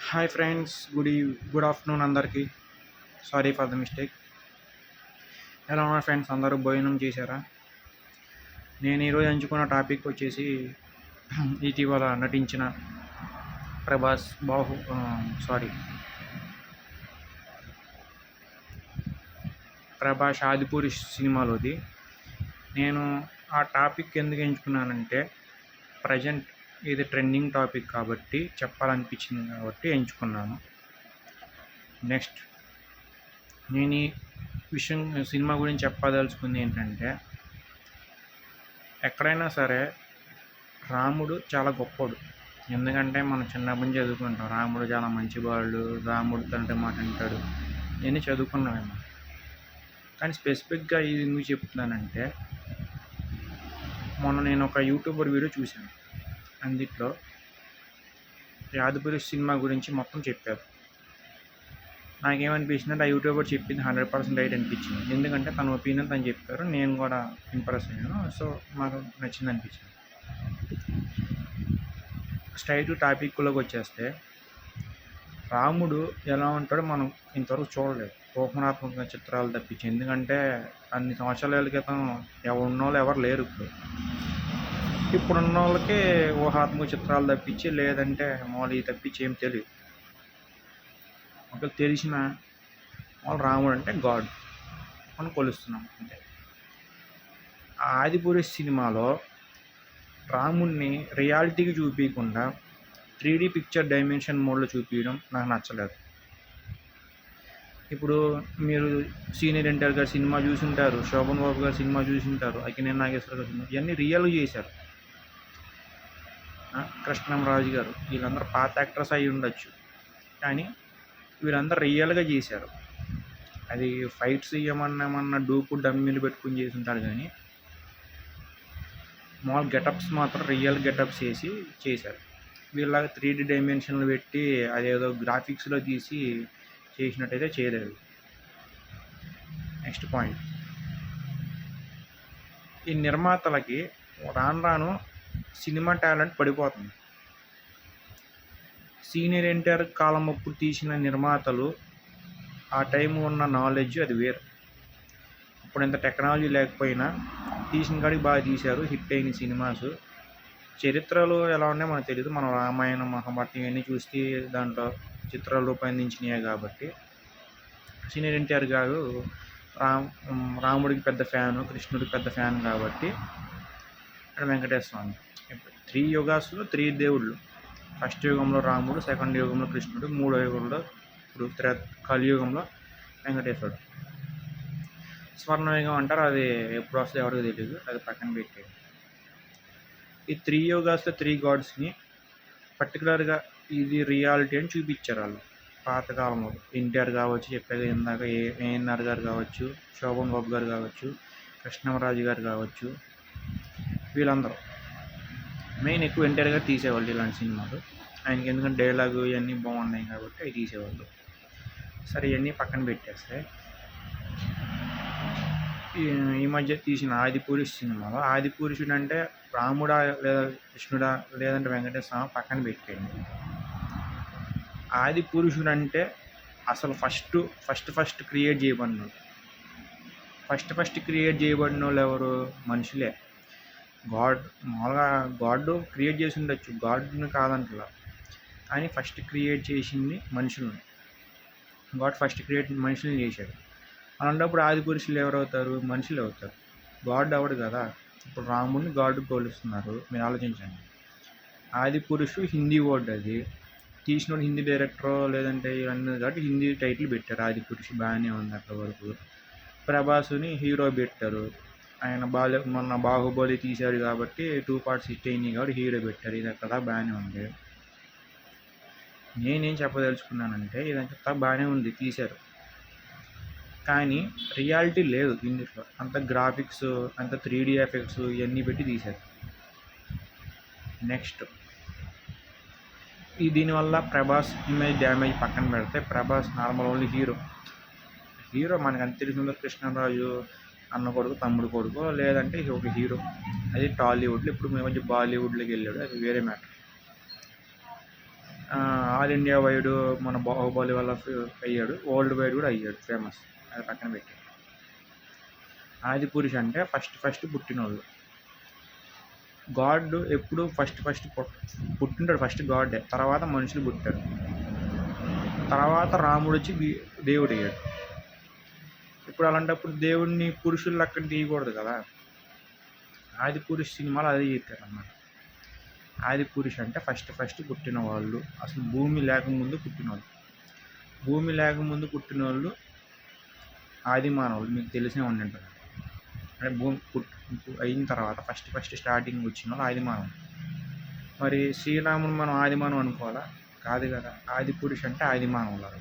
Hi friends, good afternoon అందరికీ. Sorry for the mistake. ఎలా ఉన్నారు ఫ్రెండ్స్? అందరూ భోజనం చేశారా? నేను ఈరోజు ఎంచుకున్న టాపిక్ వచ్చేసి ఇటీవల నటించిన ప్రభాస్ సారీ ప్రభాస్ ఆదిపురుష్ సినిమాలోది. నేను ఆ టాపిక్ ఎందుకు ఎంచుకున్నానంటే ప్రజెంట్ ఇది ట్రెండింగ్ టాపిక్ కాబట్టి చెప్పాలనిపించింది కాబట్టి ఎంచుకున్నాను. నెక్స్ట్ నేను ఈ విషయం సినిమా గురించి చెప్పదలుచుకుంది ఏంటంటే, ఎక్కడైనా సరే రాముడు చాలా గొప్పోడు. ఎందుకంటే మనం చిన్నప్పటి నుంచి చదువుకుంటాం, రాముడు చాలా మంచివాడు, రాముడు తండ్రి మాట అంటాడు, ఇవన్నీ చదువుకున్నామేమో. కానీ స్పెసిఫిక్గా ఇది ఎందుకు చెప్తున్నానంటే, మొన్న నేను ఒక యూట్యూబర్ వీడియో చూశాను. అందులో ఆదిపురుష్ సినిమా గురించి మొత్తం చెప్పారు. నాకేమనిపించింది అంటే, ఆ యూట్యూబర్ చెప్పింది 100% రైట్ అనిపించింది. ఎందుకంటే తన ఒపీనియన్ తను చెప్పారు, నేను కూడా ఇంప్రెస్ అయ్యాను. సో నాకు నచ్చింది అనిపించింది. స్ట్రైట్ టాపిక్లోకి వచ్చేస్తే, రాముడు ఎలా ఉంటాడో మనం ఇంతవరకు చూడలేదు ఊహాత్మక చిత్రాలు తప్పించి. ఎందుకంటే అన్ని సంవత్సరాల క్రితం ఉన్నోళ్ళు ఎవరు లేరు. ఇప్పుడున్న వాళ్ళకి ఊహాత్మక చిత్రాలు తప్పించి, లేదంటే మామూలు తప్పించి ఏం తెలియదు. ఒకవేళ తెలిసిన వాళ్ళు రాముడు అంటే గాడ్ మనం కొలుస్తున్నాం అంటే. ఆదిపురుష్ సినిమాలో రాముడిని రియాలిటీకి చూపించకుండా 3D పిక్చర్ డైమెన్షన్ మోడ్లో చూపించడం నాకు నచ్చలేదు. ఇప్పుడు మీరు సీనియర్ ఎన్టీఆర్ గారి సినిమా చూసుంటారు, శోభన్ బాబు గారి సినిమా చూసుంటారు, అక్కినేని నాగేశ్వర గారి సినిమా, ఇవన్నీ రియల్గా చేశారు. కృష్ణంరాజు గారు, వీళ్ళందరూ పాత యాక్టర్స్ అయి ఉండొచ్చు, కానీ వీళ్ళందరూ రియల్గా చేశారు. అది ఫైట్స్ ఏమన్నా డూపు డమ్మీలు పెట్టుకుని చేసి ఉంటారు, కానీ మామూలు గెటప్స్ మాత్రం రియల్ గెటప్స్ చేశారు. వీళ్ళలాగా 3D డైమెన్షన్లు పెట్టి అదేదో గ్రాఫిక్స్లో తీసి చేసినట్టయితే చేయలేదు. నెక్స్ట్ పాయింట్, ఈ నిర్మాతలకి రాను సినిమా టాలెంట్ పడిపోతుంది. సీనియర్ ఎన్టీఆర్ కాలం అప్పుడు తీసిన నిర్మాతలు ఆ టైం ఉన్న నాలెడ్జ్ అది వేరు. ఇప్పుడు ఇంత టెక్నాలజీ లేకపోయినా తీసిన కాడికి బాగా తీశారు, హిట్ అయిన సినిమాస్. చరిత్రలు ఎలా ఉన్నాయో మనకు తెలియదు, మనం రామాయణం మహాభారతం ఇవన్నీ చూస్తే దాంట్లో చిత్రాలు రూపొందించినాయి. కాబట్టి సీనియర్ ఎన్టీఆర్ గారు రాముడికి పెద్ద ఫ్యాను, కృష్ణుడికి పెద్ద ఫ్యాన్. కాబట్టి ఇక్కడ వెంకటేశ్వర స్వామి 3 యుగాస్లో 3 దేవుళ్ళు. ఫస్ట్ యుగంలో రాముడు, సెకండ్ యుగంలో కృష్ణుడు, మూడో యుగంలో ఇప్పుడు కలియుగంలో వెంకటేశ్వరుడు. స్వర్ణయుగం అంటారు, అది ఎప్పుడు వస్తుందో ఎవరికి తెలియదు, అది పక్కన పెట్టేది. ఈ 3 యుగాస్లో 3 గాడ్స్ని పర్టికులర్గా ఇది రియాలిటీ అని చూపించారు వాళ్ళు పాతకాలంలో. ఎన్టీఆర్ కావచ్చు, చెప్పేది ఇందాక ఏఎన్ఆర్ గారు కావచ్చు, శోభన్ బాబు గారు కావచ్చు, కృష్ణంరాజు గారు కావచ్చు, వీళ్ళందరూ మెయిన్ ఎక్కువ ఎన్టీఆర్ గారు తీసేవాళ్ళు ఇలాంటి సినిమాలు. ఆయనకి ఎందుకంటే డైలాగు ఇవన్నీ బాగున్నాయి కాబట్టి అవి తీసేవాళ్ళు. సరే, ఇవన్నీ పక్కన పెట్టేస్తే, ఈ మధ్య తీసిన ఆదిపురుష్ సినిమాలో ఆదిపురుషుడు అంటే రాముడా లేదా కృష్ణుడా లేదంటే వెంకటేశ్వర స్వామి పక్కన పెట్టేయండి. ఆదిపురుషుడు అంటే అసలు ఫస్ట్ క్రియేట్ చేయబడిన వాళ్ళు ఎవరు? మనుషులే. మామూలుగా గాడ్ క్రియేట్ చేసి ఉండొచ్చు, గాడ్ని కాదంటలా, కానీ ఫస్ట్ క్రియేట్ చేసింది మనుషులను. గాడ్ ఫస్ట్ మనుషుల్ని చేశాడు. అలాంటప్పుడు ఆదిపురుషులు ఎవరవుతారు? మనుషులు అవుతారు, గాడ్ అవడు కదా. ఇప్పుడు రాముడిని గాడ్ పోలుస్తున్నారు, మీరు ఆలోచించండి. ఆదిపురుషు హిందీ వర్డ్, అది తీసినోడు హిందీ డైరెక్టరో లేదంటే ఇవన్నీ కాబట్టి హిందీ టైటిల్ పెట్టారు ఆదిపురుషు, బాగానే ఉంది అక్కడ వరకు. ప్రభాస్ని హీరో పెట్టారు, ఆయన మొన్న బాహుబలి తీశారు కాబట్టి 2 పార్ట్స్ హిట్ అయినాయి కాబట్టి హీరో పెట్టారు, ఇది అక్కడ బాగానే ఉంది. నేనేం చెప్పదలుచుకున్నానంటే, ఇదంతా బాగానే ఉంది, తీశారు, కానీ రియాలిటీ లేదు ఇందులో. అంత గ్రాఫిక్స్, అంత 3D ఎఫెక్ట్స్ ఇవన్నీ పెట్టి తీశారు. నెక్స్ట్, దీనివల్ల ప్రభాస్ ఇమేజ్ డ్యామేజ్ పక్కన పెడితే, ప్రభాస్ నార్మల్ ఓన్లీ హీరో మనకు అంత తెలిసిందో కృష్ణరాజు అన్న కొడుకు, తమ్ముడు కొడుకు, లేదంటే ఒక హీరో. అది టాలీవుడ్లో. ఇప్పుడు మేము బాలీవుడ్లోకి వెళ్ళాడు, అది వేరే మ్యాటర్. ఆల్ ఇండియా వైడ్ మన బాహుబలి వల్ల అయ్యాడు, వరల్డ్ వైడ్ కూడా అయ్యాడు ఫేమస్. అది పక్కన పెట్టి ఆది పురుష్ అంటే ఫస్ట్ పుట్టినోళ్ళు. గాడ్ ఎప్పుడు ఫస్ట్ పుట్టింటాడు, ఫస్ట్ గాడే, తర్వాత మనుషులు పుట్టారు, తర్వాత రాముడు వచ్చి దేవుడు అయ్యాడు. ఇప్పుడు అలాంటప్పుడు దేవుడిని పురుషులు అక్కడ తీయకూడదు కదా. ఆది పురుష్ సినిమాలో అదే చెప్పారు అన్నమాట. ఆది పురుష్ అంటే ఫస్ట్ పుట్టిన వాళ్ళు, అసలు భూమి లేకముందు పుట్టినవాళ్ళు. భూమి లేకముందు పుట్టిన వాళ్ళు ఆది మానవులు, మీకు తెలిసే ఉండింటారు. అంటే భూమి అయిన తర్వాత ఫస్ట్ స్టార్టింగ్ వచ్చిన వాళ్ళు ఆది మానవులు. మరి శ్రీరాముడు మనం ఆది మానవం అనుకోవాలా? కాదు కదా. ఆది పురుష్ అంటే ఆది మానవులు.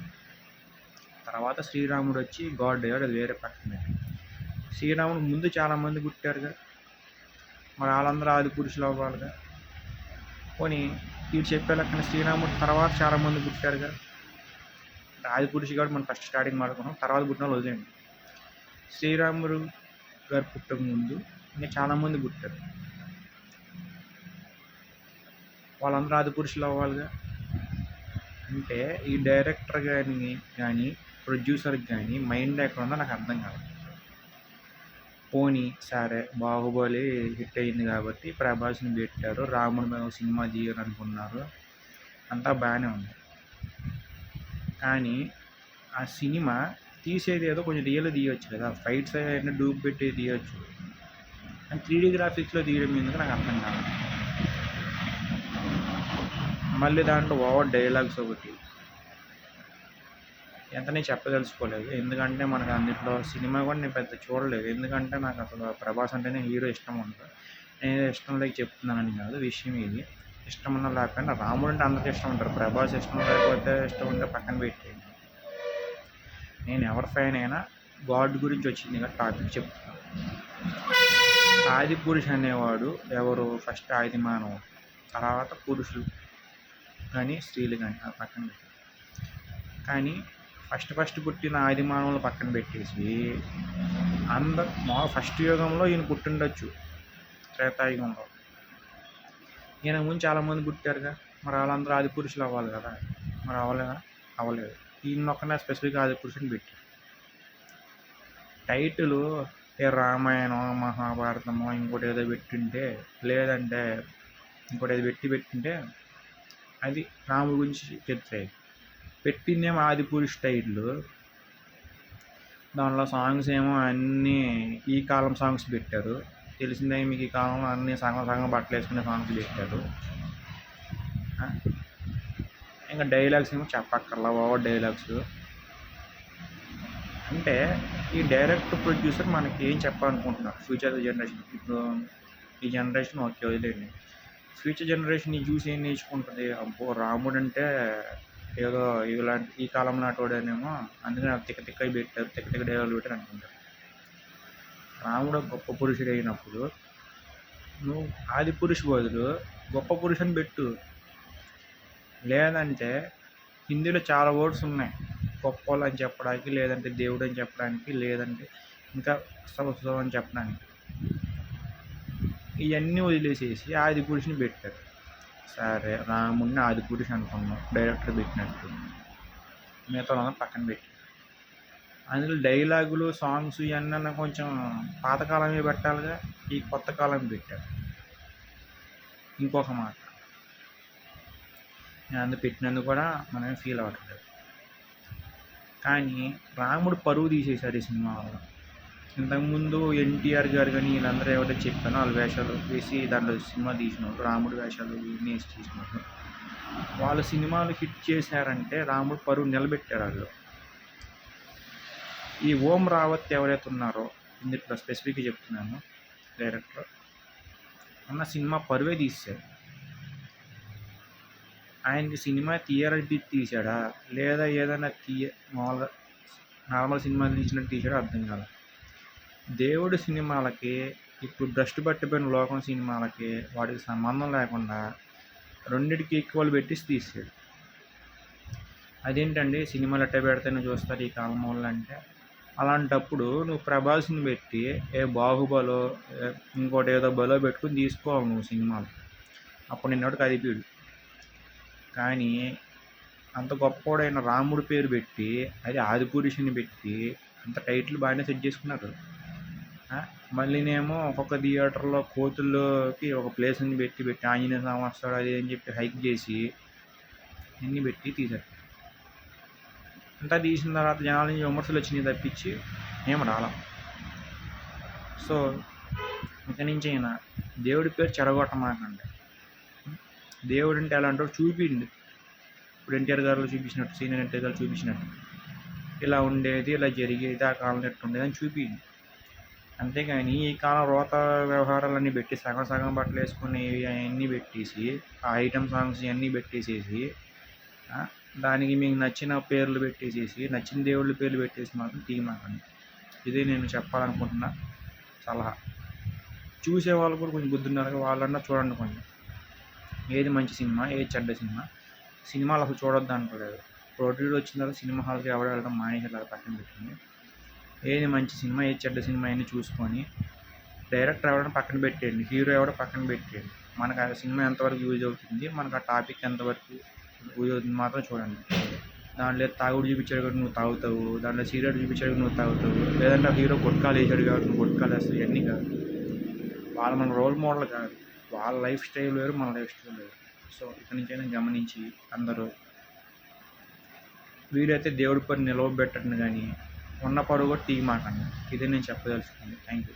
తర్వాత శ్రీరాముడు వచ్చి గాడ్ అయ్యాడు, అది వేరే పక్కనే. శ్రీరాముడు ముందు చాలామంది పుట్టారుగా, మరి వాళ్ళందరూ ఆది పురుషులు అవ్వాలిగా. పోనీ వీడు చెప్పే లెక్కన శ్రీరాముడు తర్వాత చాలామంది పుట్టారుగా. ఆది పురుషు కాబట్టి మనం ఫస్ట్ స్టార్టింగ్ మాట్లాడుకున్నాం, తర్వాత పుట్టిన వాళ్ళు వదిలేండి. శ్రీరాముడు గారు పుట్టక ముందు ఇంకా చాలామంది పుట్టారు, వాళ్ళందరూ ఆది పురుషులు అవ్వాలిగా. అంటే ఈ డైరెక్టర్ కానీ ప్రొడ్యూసర్కి కానీ మైండ్ ఎక్కడ ఉందో నాకు అర్థం కాదు. పోనీ సరే, బాహుబలి హిట్ అయింది కాబట్టి ప్రభాస్ని పెట్టారు, రాముడి మీద సినిమా తీయాలనుకున్నారు, అంతా బాగానే ఉంది. కానీ ఆ సినిమా తీసేది ఏదో కొంచెం రియల్ తీయొచ్చు కదా, ఫైట్స్ అవన్నీ డూప్ పెట్టి తీయొచ్చు. కానీ 3D గ్రాఫిక్స్లో తీయడం ఎందుకు నాకు అర్థం కాదు. మళ్ళీ దాంట్లో ఓవర్ డైలాగ్స్ ఒకటి, ఎంతనే చెప్పదలుచుకోలేదు. ఎందుకంటే మనకు అన్నింటిలో సినిమా కూడా నేను పెద్ద చూడలేదు, ఎందుకంటే నాకు అసలు ప్రభాస్ అంటేనే హీరో ఇష్టం ఉంటుంది. నేను ఇష్టం లేక చెప్తున్నానని కాదు విషయం ఇది. ఇష్టం ఉన్న లేకపోయినా రాముడు అంటే అందరికీ ఇష్టం ఉంటారు, ప్రభాస్ ఇష్టం లేకపోతే ఇష్టం ఉంటే పక్కన పెట్టేయండి. నేను ఎవరి ఫ్యాన్ అయినా గాడ్ గురించి వచ్చింది కదా టాపిక్ చెప్తున్నాను. ఆది పురుష్ అనేవాడు ఎవరు? ఫస్ట్ ఆది మానవుడు, తర్వాత పురుషులు కానీ స్త్రీలు కానీ ఆ పక్కన పెట్టి. కానీ ఫస్ట్ పుట్టిన ఆది మానవులు పక్కన పెట్టేసి మా ఫస్ట్ యుగంలో ఈయన పుట్టిండొచ్చు, త్రేతాయుగంలో. ఈయన ముందు చాలామంది పుట్టారుగా, మరి వాళ్ళందరూ ఆది పురుషులు అవ్వాలి కదా, మరి అవ్వలేదు. ఈయన ఒక్కనే స్పెసిఫిక్ ఆది పురుషుని పెట్టారు. టైటిల్ ఏ రామాయణం మహాభారతమో ఇంకోటి ఏదో పెట్టింటే, లేదంటే ఇంకోటి ఏదో పెట్టింటే అది రాముడి గురించి చెప్తాయి. పెట్టిందేమో ఆది పురుష్ టైటిల్, దానిలో సాంగ్స్ ఏమో అన్నీ ఈ కాలం సాంగ్స్ పెట్టారు. తెలిసిందే మీకు, ఈ కాలంలో అన్నీ సగం బట్టలు వేసుకునే సాంగ్స్ పెట్టారు. ఇంకా డైలాగ్స్ ఏమో చెప్పక్కర్లా, ఓవర్ డైలాగ్స్. అంటే ఈ డైరెక్ట్ ప్రొడ్యూసర్ మనకి ఏం చెప్పాలనుకుంటున్నారు ఫ్యూచర్ జనరేషన్? ఇప్పుడు ఈ జనరేషన్ ఓకే వదిలేండి, ఫ్యూచర్ జనరేషన్ ఈ చూసి ఏం నేర్చుకుంటుంది? అబ్బో రాముడు అంటే ఏదో ఇలాంటి ఈ కాలం నాటోడేనేమో, అందుకని తిక్క పెట్టారు, తిక్క డైలాగులు పెట్టారు అనుకుంటారు. రాముడు గొప్ప పురుషుడు అయినప్పుడు నువ్వు ఆది పురుషు బదులు గొప్ప పురుషుని పెట్టు. లేదంటే హిందీలో చాలా వర్డ్స్ ఉన్నాయి గొప్ప వాళ్ళు అని చెప్పడానికి, లేదంటే దేవుడు అని చెప్పడానికి, లేదంటే ఇంకా సంవత్సరం అని చెప్పడానికి. ఇవన్నీ వదిలేసేసి ఆది పురుషుని పెట్టారు. సరే, రాముడిని ఆది పురుషు అనుకున్నాం, డైరెక్టర్ పెట్టినట్టు. మిగతా పక్కన పెట్టి అందులో డైలాగులు సాంగ్స్ ఇవన్నీ కొంచెం పాతకాలమే పెట్టాలిగా, ఈ కొత్త కాలం పెట్టారు. ఇంకొక మాట, నేను అందుకు పెట్టినందుకు కూడా మనమే ఫీల్ అవ్వట్లేదు. కానీ రాముడు పరువు తీసేశారు ఈ సినిమా వల్ల. ఇంతకుముందు ఎన్టీఆర్ గారు కానీ వీళ్ళందరూ ఎవరైతే చెప్పానో వాళ్ళు వేషాలు వేసి దాంట్లో సినిమా తీసినోళ్ళు, రాముడు వేషాలు వేసి తీసినోళ్ళు, వాళ్ళు సినిమాలు హిట్ చేశారంటే రాముడు పరువు నిలబెట్టారు వాళ్ళు. ఈ ఓం రావత్ ఎవరైతే ఉన్నారో, ఇందులో స్పెసిఫిక్గా చెప్తున్నాను, డైరెక్టర్ ఉన్న సినిమా పరువే తీశారు. ఆయనకి సినిమా తీయాలని తీసాడా, లేదా ఏదైనా మామూలుగా నార్మల్ సినిమాలు తీసినట్టు తీసాడో అర్థం కాదు. దేవుడి సినిమాలకి, ఇప్పుడు భ్రష్టు పట్టిపోయిన లోకం సినిమాలకి వాటికి సంబంధం లేకుండా రెండింటికి ఈక్వల్ పెట్టి తీసాడు. అదేంటండి సినిమాలు ఎట్ట పెడితేనే చూస్తారు ఈ కాలం వాళ్ళు అంటే? అలాంటప్పుడు నువ్వు ప్రభాస్ని పెట్టి ఏ బాహుబలో ఇంకోటి ఏదో బలో పెట్టుకుని తీసుకోవాలి నువ్వు సినిమాలు, అప్పుడు నిన్నోటి కదిపీడు. కానీ అంత గొప్పోడైన రాముడి పేరు పెట్టి, అది ఆదిపురుషుని పెట్టి, అంత టైటిల్ బాగానే సెట్ చేసుకున్నారు. మళ్ళీనేమో ఒక్కొక్క థియేటర్లో కోతుల్లోకి ఒక ప్లేస్ని పెట్టి ఆంజనేయ స్వామి వస్తాడు అది అని చెప్పి హైక్ చేసి అన్నీ పెట్టి తీశారు. అంతా తీసిన తర్వాత జనాల నుంచి విమర్శలు వచ్చినాయి తప్పించి ఏం రాలా. సో ఇక నుంచి అయినా దేవుడి పేరు చెడగొట్టమాకండి. దేవుడు అంటే ఎలా అంటాడు చూపిండి. ఇప్పుడు ఎన్టీఆర్ గారు చూపించినట్టు, సీనియర్ ఎన్టీఆర్ గారు చూపించినట్టు ఇలా ఉండేది, ఇలా జరిగేది, ఆ కాలంలో ఎట్టు ఉండేది అని చూపిండి. అంతేగాని ఈ కాలం రోత వ్యవహారాలన్నీ పెట్టి సగం సగం బట్టలు వేసుకుని అవన్నీ పెట్టేసి, ఆ ఐటమ్ సాంగ్స్ ఇవన్నీ పెట్టేసేసి దానికి మీకు నచ్చిన పేర్లు పెట్టేసేసి, నచ్చిన దేవుళ్ళ పేర్లు పెట్టేసి మాత్రం తీయమాకండి. ఇదే నేను చెప్పాలనుకుంటున్నా సలహా. చూసే వాళ్ళు కూడా కొంచెం బుద్ధి ఉన్నారు, వాళ్ళన్నా చూడండి కొంచెం. ఏది మంచి సినిమా, ఏది చెడ్డ సినిమా. సినిమాలు అసలు చూడొద్దు అంటలేదు. ఓటీటీ వచ్చిన తర్వాత సినిమా హాల్కి ఎవరు వెళ్ళడం మానేసేలాగా పక్కన పెట్టింది. ఏది మంచి సినిమా, ఏది చెడ్డ సినిమా అన్నీ చూసుకొని డైరెక్టర్ ఎవరైనా పక్కన పెట్టేయండి, హీరో ఎవడో పక్కన పెట్టేయండి. మనకు ఆ సినిమా ఎంతవరకు యూజ్ అవుతుంది, మనకు ఆ టాపిక్ ఎంతవరకు యూజ్ అవుతుంది మాత్రం చూడండి. దాంట్లో తాగుడు చూపించాడు కాబట్టి నువ్వు తాగుతావు, దాంట్లో సిగరెట్ చూపించాడు నువ్వు తాగుతావు, లేదంటే హీరో గుట్కాలు వేసాడు కాబట్టి నువ్వు గుట్కాలు వేస్తావు. ఇవన్నీ కాదు, వాళ్ళు మన రోల్ మోడల్ కాదు. వాళ్ళ లైఫ్ స్టైల్ వేరు, మన లైఫ్ స్టైల్ వేరు. సో ఇక్కడి నుంచైనా గమనించి అందరూ వీరైతే దేవుడి పని నిలవబెట్టండి, కానీ ఉన్న పరువు కూడా తీయమాకండి. ఇదే నేను చెప్పదలుచుకుంది. Thank you.